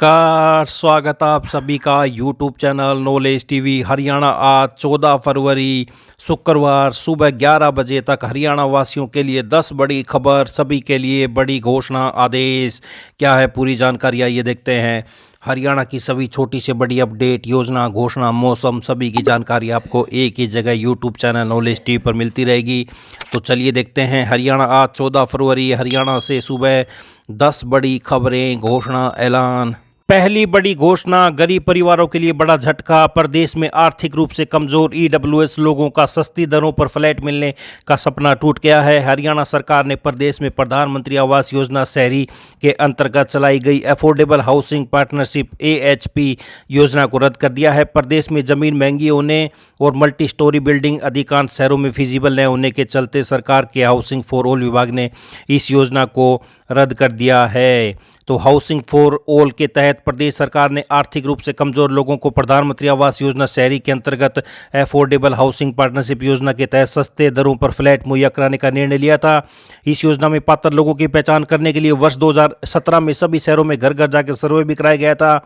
नमस्कार, स्वागत आप सभी का YouTube channel knowledge TV Haryana. आज 14 फरवरी शुक्रवार सुबह 11 बजे तक हरियाणा वासियों के लिए 10 बड़ी खबर, सभी के लिए बड़ी घोषणा आदेश। क्या है पूरी जानकारी, आइए देखते हैं। हरियाणा की सभी छोटी से बड़ी अपडेट, योजना, घोषणा, मौसम, सभी की जानकारी आपको एक ही जगह यूट्यूब चैनल नॉलेज टीवी पर मिलती रहेगी। तो चलिए देखते हैं। हरियाणा आज 14 फरवरी, हरियाणा से सुबह 10 बड़ी खबरें, घोषणा, ऐलान। पहली बड़ी घोषणा, गरीब परिवारों के लिए बड़ा झटका। प्रदेश में आर्थिक रूप से कमजोर ईडब्ल्यूएस लोगों का सस्ती दरों पर फ्लैट मिलने का सपना टूट गया है। हरियाणा सरकार ने प्रदेश में प्रधानमंत्री आवास योजना शहरी के अंतर्गत चलाई गई अफोर्डेबल हाउसिंग पार्टनरशिप AHP योजना को रद्द कर दिया है। प्रदेश में जमीन महंगी होने और मल्टी स्टोरी बिल्डिंग अधिकांश शहरों में फिजिबल न होने के चलते सरकार के हाउसिंग फॉर ऑल विभाग ने इस योजना को रद्द कर दिया है। तो हाउसिंग फॉर ऑल के तहत प्रदेश सरकार ने आर्थिक रूप से कमजोर लोगों को प्रधानमंत्री आवास योजना शहरी के अंतर्गत अफोर्डेबल हाउसिंग पार्टनरशिप योजना के तहत सस्ते दरों पर फ्लैट मुहैया कराने का निर्णय लिया था। इस योजना में पात्र लोगों की पहचान करने के लिए वर्ष 2017 में सभी शहरों में घर घर जाकर सर्वे भी कराया गया था।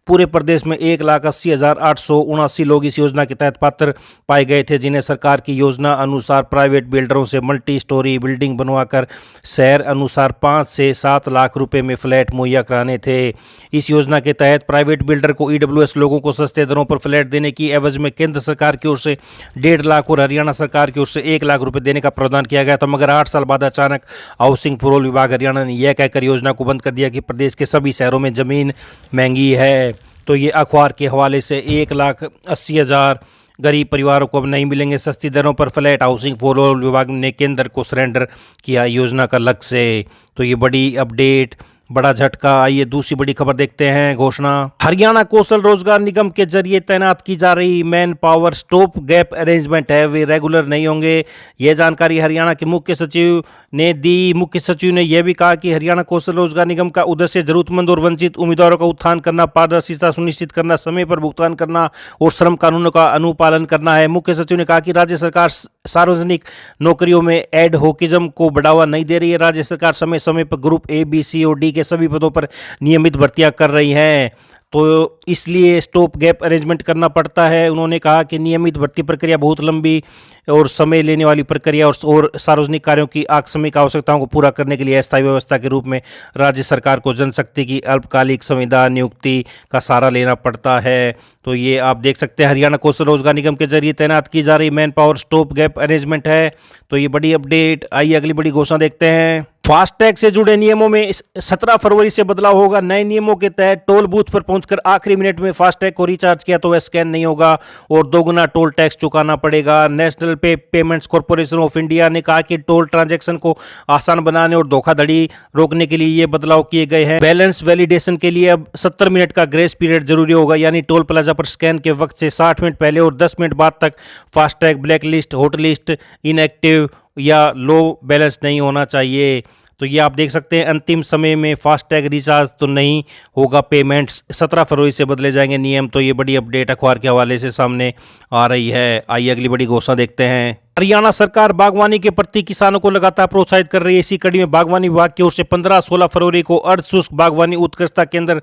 पूरे प्रदेश में 1,80,879 लोग इस योजना के तहत पात्र पाए गए थे, जिन्हें सरकार की योजना अनुसार प्राइवेट बिल्डरों से मल्टी स्टोरी बिल्डिंग बनवाकर शहर अनुसार 5 से 7 लाख रुपए में फ्लैट मुहैया कराने थे। इस योजना के तहत प्राइवेट बिल्डर को ईडब्ल्यूएस लोगों को सस्ते दरों पर फ्लैट देने की एवज में केंद्र सरकार की ओर से 1.5 लाख और हरियाणा सरकार की ओर से 1 लाख रुपए देने का प्रावधान किया गया था। मगर 8 साल बाद अचानक हाउसिंग फॉर ऑल विभाग हरियाणा ने यह कहकर योजना को बंद कर दिया कि प्रदेश के सभी शहरों में जमीन महंगी है। तो ये अखबार के हवाले से 1,80,000 गरीब परिवारों को अब नहीं मिलेंगे सस्ती दरों पर फ्लैट। हाउसिंग फॉर ऑल विभाग ने केंद्र को सरेंडर किया योजना का लक्ष्य। तो ये बड़ी अपडेट, बड़ा झटका। आइए दूसरी बड़ी खबर देखते हैं। घोषणा, हरियाणा कौशल रोजगार निगम के जरिए तैनात की जा रही man power stop gap arrangement है, वे रेगुलर नहीं होंगे। यह जानकारी हरियाणा के मुख्य सचिव ने दी। मुख्य सचिव ने यह भी कहा कि हरियाणा कौशल रोजगार निगम का उद्देश्य जरूरतमंद और वंचित उम्मीदवारों का उत्थान करना, पारदर्शिता सुनिश्चित करना, समय पर भुगतान करना और श्रम कानूनों का अनुपालन करना है। मुख्य सचिव ने कहा कि राज्य सरकार सार्वजनिक नौकरियों में एडहोकिज्म को बढ़ावा नहीं दे रही है। राज्य सरकार समय समय पर ग्रुप A, B, C और D के सभी पदों पर नियमित भर्तियां कर रही हैं, तो इसलिए स्टॉप गैप अरेंजमेंट करना पड़ता है। उन्होंने कहा कि नियमित भर्ती प्रक्रिया बहुत लंबी और समय लेने वाली प्रक्रिया और सार्वजनिक कार्यों की आकस्मिक आवश्यकताओं को पूरा करने के लिए अस्थायी व्यवस्था के रूप में राज्य सरकार को जनशक्ति की अल्पकालिक संविदा नियुक्ति का सहारा लेना पड़ता है। तो ये आप देख सकते हैं, हरियाणा कौशल रोजगार निगम के जरिए तैनात की जा रही man power stop gap arrangement है। तो ये बड़ी अपडेट। आइए अगली बड़ी घोषणा देखते हैं। फास्टैग से जुड़े नियमों में 17 फरवरी से बदलाव होगा। नए नियमों के तहत टोल बूथ पर पहुंचकर आखिरी मिनट में फास्टैग को रिचार्ज किया तो वह स्कैन नहीं होगा और दोगुना टोल टैक्स चुकाना पड़ेगा। National payments corporation of India ने कहा कि टोल ट्रांजैक्शन को आसान बनाने और धोखाधड़ी रोकने के लिए ये बदलाव किए गए हैं। बैलेंस वैलिडेशन के लिए अब 70 मिनट का ग्रेस पीरियड जरूरी होगा, यानी टोल प्लाजा पर स्कैन के वक्त से 60 मिनट पहले और 10 मिनट बाद तक FASTag black list, hot list, inactive या लो बैलेंस नहीं होना चाहिए। तो ये आप देख सकते हैं, अंतिम समय में फास्टैग रिचार्ज तो नहीं होगा, पेमेंट्स 17 फरवरी से बदले जाएंगे नियम। तो ये बड़ी अपडेट अखबार के हवाले से सामने आ रही है। आइए अगली बड़ी घोषणा देखते हैं। हरियाणा सरकार बागवानी के प्रति किसानों को लगातार प्रोत्साहित कर रही है। इसी कड़ी में बागवानी विभाग की ओर से 15-16 फरवरी को अर्ध शुष्क बागवानी उत्कृष्टता केंद्र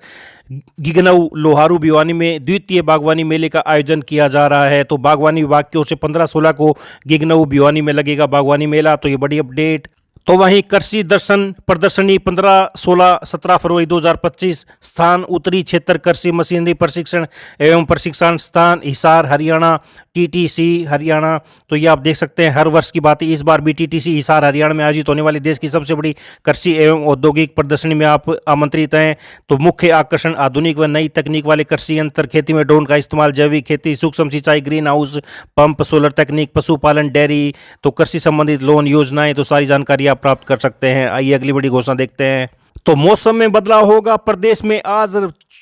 गिगनऊ लोहारू भिवानी में द्वितीय बागवानी मेले का आयोजन किया जा रहा है। तो बागवानी विभाग की ओर से 15-16 को गिगनऊ भिवानी में लगेगा बागवानी मेला। तो ये बड़ी अपडेट। तो वहीं कृषि दर्शन प्रदर्शनी 15, 16, 17 फरवरी 2025, स्थान उत्तरी क्षेत्र कृषि मशीनरी प्रशिक्षण एवं प्रशिक्षण स्थान हिसार हरियाणा, TTC हरियाणा। तो ये आप देख सकते हैं, हर वर्ष की बात है, इस बार भी TTC हिसार हरियाणा में आयोजित होने वाली देश की सबसे बड़ी कृषि एवं औद्योगिक प्रदर्शनी में आप आमंत्रित हैं। तो मुख्य आकर्षण आधुनिक व नई तकनीक वाले कृषि यंत्र, खेती में ड्रोन का इस्तेमाल, जैविक खेती, सूक्ष्म सिंचाई, ग्रीन हाउस पंप, सोलर तकनीक, पशुपालन, डेयरी, तो कृषि संबंधित लोन योजनाएं, तो सारी जानकारी प्राप्त कर सकते हैं। आइए अगली बड़ी घोषणा देखते हैं। तो मौसम में बदलाव होगा। प्रदेश में आज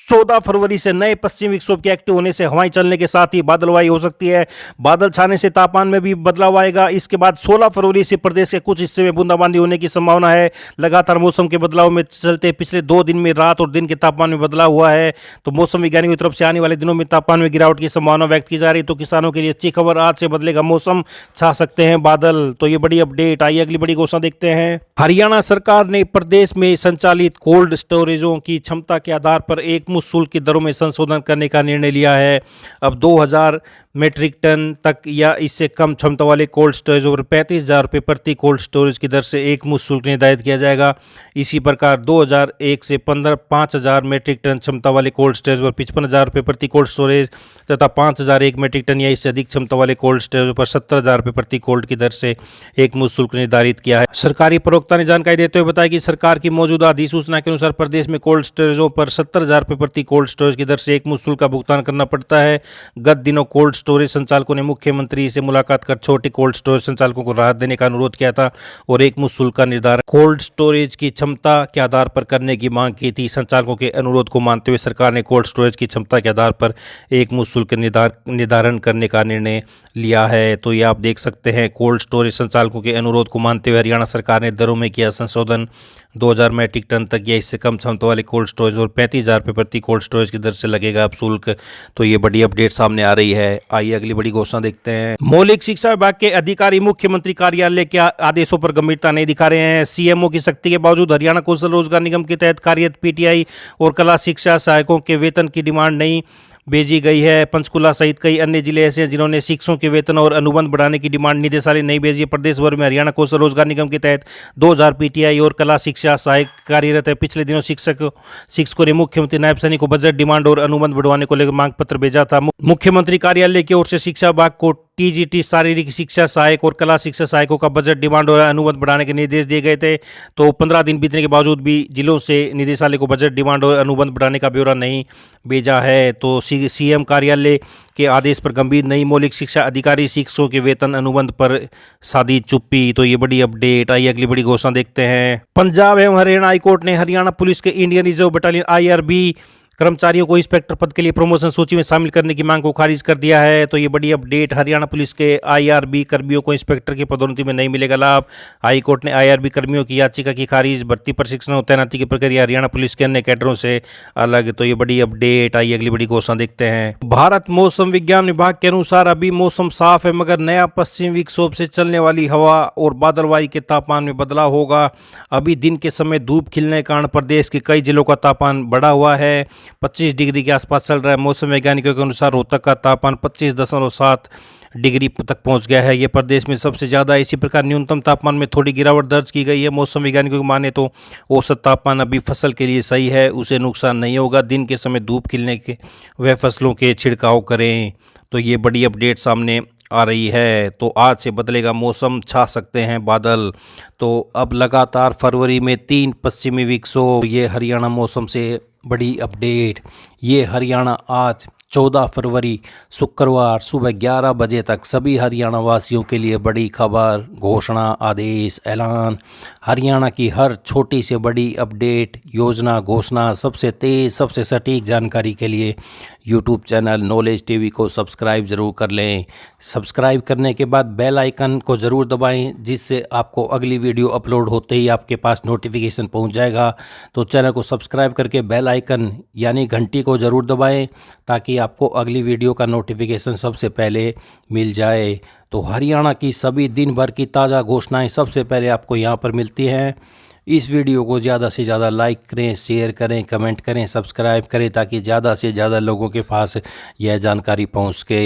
14 फरवरी से नए पश्चिमी विक्षोभ के एक्टिव होने से हवाएं चलने के साथ ही बादलवाई हो सकती है। बादल छाने से तापमान में भी बदलाव आएगा। इसके बाद 16 फरवरी से प्रदेश के कुछ हिस्से में बूंदाबांदी होने की संभावना है। लगातार मौसम के बदलाव में चलते पिछले 2 दिन में रात और दिन के तापमान में बदलाव हुआ है। तो मौसम वैज्ञानिकों की तरफ से आने वाले दिनों में तापमान में गिरावट की संभावना व्यक्त की जा रही है। तो किसानों के लिए अच्छी खबर, आज से बदलेगा मौसम, छा सकते हैं बादल। तो ये बड़ी अपडेट। आइए अगली बड़ी घोषणा देखते हैं। हरियाणा सरकार ने प्रदेश में संचार संचालित कोल्ड स्टोरेजों की क्षमता के आधार पर एकमुश्त शुल्क की दरों में संशोधन करने का निर्णय लिया है। अब 2000 मीट्रिक टन तक या इससे कम क्षमता वाले कोल्ड स्टोरेजों पर 35,000 रुपये प्रति कोल्ड स्टोरेज की दर से एकमुश्त शुल्क निर्धारित किया जाएगा। इसी प्रकार 2001 से 5,000 मीट्रिक टन क्षमता वाले कोल्ड स्टोरेज पर 55,000 रुपये प्रति कोल्ड स्टोरेज तथा 5,001 मीट्रिक टन या इससे अधिक क्षमता वाले कोल्ड स्टोरेज पर 70,000 रुपये प्रति कोल्ड की दर से एकमुश्त शुल्क निर्धारित किया है। सरकारी प्रवक्ता ने जानकारी देते हुए बताया कि सरकार की मौजूदा अधिसूचना के अनुसार प्रदेश में कोल्ड स्टोरेजों पर 70,000 रुपये प्रति कोल्ड स्टोरेज की दर से एकमुश्त शुल्क का भुगतान करना पड़ता है। गत दिनों कोल्ड स्टोरेज संचालकों ने मुख्यमंत्री से मुलाकात कर छोटे कोल्ड स्टोरेज संचालकों को राहत देने का अनुरोध किया था और एकमुश्त शुल्क का निर्धारण कोल्ड स्टोरेज की क्षमता के आधार पर करने की मांग की थी। संचालकों के अनुरोध को मानते हुए सरकार ने कोल्ड स्टोरेज की क्षमता के आधार पर एकमुश्त शुल्क निर्धारण करने का निर्णय लिया है। तो ये आप देख सकते हैं, कोल्ड स्टोरेज संचालकों के अनुरोध को मानते हुए हरियाणा सरकार ने दरों में किया संशोधन। 2000 मीट्रिक टन तक या इससे कम क्षमता वाले कोल्ड स्टोरेज और 35,000 रुपये प्रति कोल्ड स्टोरेज की दर से लगेगा अब शुल्क। तो ये बड़ी अपडेट सामने आ रही है। आइए अगली बड़ी घोषणा देखते हैं। मौलिक शिक्षा विभाग के अधिकारी मुख्यमंत्री कार्यालय के आदेशों पर गंभीरता नहीं दिखा रहे हैं। सीएमओ की सख्ती के बावजूद हरियाणा कौशल रोजगार निगम के तहत कार्यरत पीटीआई और कला शिक्षा सहायकों के वेतन की डिमांड नहीं भेजी गई है। पंचकुला सहित कई अन्य जिले ऐसे हैं जिन्होंने शिक्षकों के वेतन और अनुबंध बढ़ाने की डिमांड निदेशालय नहीं भेजी है। प्रदेश भर में हरियाणा कौशल रोजगार निगम के तहत 2000 पीटीआई और कला शिक्षा सहायक कार्यरत है। पिछले दिनों शिक्षकों ने मुख्यमंत्री नायब सैनी को बजट डिमांड और अनुबंध बढ़वाने को लेकर मांग पत्र भेजा था। मुख्यमंत्री कार्यालय की ओर से शिक्षा विभाग को टीजीटी शारीरिक शिक्षा सहायक और कला शिक्षा सहायकों का बजट डिमांड और अनुबंध बढ़ाने के निर्देश दिए गए थे। तो 15 दिन बीतने के बावजूद भी जिलों से निदेशालय को बजट डिमांड और अनुबंध बढ़ाने का ब्यौरा नहीं भेजा है। तो सीएम कार्यालय के आदेश पर गंभीर नहीं, मौलिक शिक्षा अधिकारी शिक्षकों के वेतन अनुबंध पर साधी चुप्पी। तो ये बड़ी अपडेट। आइए अगली बड़ी घोषणा देखते हैं। पंजाब एवं हरियाणा हाईकोर्ट ने हरियाणा पुलिस के इंडियन रिजर्व बटालियन IRB कर्मचारियों को इंस्पेक्टर पद के लिए प्रमोशन सूची में शामिल करने की मांग को खारिज कर दिया है। तो ये बड़ी अपडेट। हरियाणा पुलिस के IRB कर्मियों को इंस्पेक्टर की पदोन्नति में नहीं मिलेगा लाभ। हाईकोर्ट ने IRB कर्मियों की याचिका की खारिज। भर्ती, प्रशिक्षण और तैनाती की प्रक्रिया हरियाणा पुलिस के अन्य कैडरों से अलग। तो ये बड़ी अपडेट। आइए अगली बड़ी घोषणा देखते हैं। भारत मौसम विज्ञान विभाग के अनुसार अभी मौसम साफ है, मगर नया पश्चिमी विक्षोभ से चलने वाली हवा और बादलवाई के तापमान में बदलाव होगा। अभी दिन के समय धूप खिलने के कारण प्रदेश के कई जिलों का तापमान बढ़ा हुआ है, 25 डिग्री के आसपास चल रहा है। मौसम वैज्ञानिकों के अनुसार रोहतक का तापमान 25.7 डिग्री तक पहुंच गया है। ये प्रदेश में सबसे ज़्यादा। इसी प्रकार न्यूनतम तापमान में थोड़ी गिरावट दर्ज की गई है। मौसम वैज्ञानिकों की माने तो औसत तापमान अभी फसल के लिए सही है, उसे नुकसान नहीं होगा। दिन के समय धूप खिलने के वह फसलों के छिड़काव करें। तो ये बड़ी अपडेट सामने आ रही है। तो आज से बदलेगा मौसम, छा सकते हैं बादल। तो अब लगातार फरवरी में 3 पश्चिमी विक्षोभ। ये हरियाणा मौसम से बड़ी अपडेट। ये हरियाणा आज 14 फरवरी शुक्रवार सुबह 11 बजे तक सभी हरियाणा वासियों के लिए बड़ी खबर, घोषणा, आदेश, ऐलान। हरियाणा की हर छोटी से बड़ी अपडेट, योजना, घोषणा, सबसे तेज़, सबसे सटीक जानकारी के लिए यूट्यूब चैनल नॉलेज टीवी को सब्सक्राइब ज़रूर कर लें। सब्सक्राइब करने के बाद बेल आइकन को ज़रूर दबाएं, जिससे आपको अगली वीडियो अपलोड होते ही आपके पास नोटिफिकेशन पहुंच जाएगा। तो चैनल को सब्सक्राइब करके बेल आइकन यानी घंटी को ज़रूर दबाएं, ताकि आपको अगली वीडियो का नोटिफिकेशन सबसे पहले मिल जाए। तो हरियाणा की सभी दिन भर की ताज़ा घोषणाएँ सबसे पहले आपको यहाँ पर मिलती हैं। इस वीडियो को ज़्यादा से ज़्यादा लाइक करें, शेयर करें, कमेंट करें, सब्सक्राइब करें, ताकि ज़्यादा से ज़्यादा लोगों के पास यह जानकारी पहुँच सके।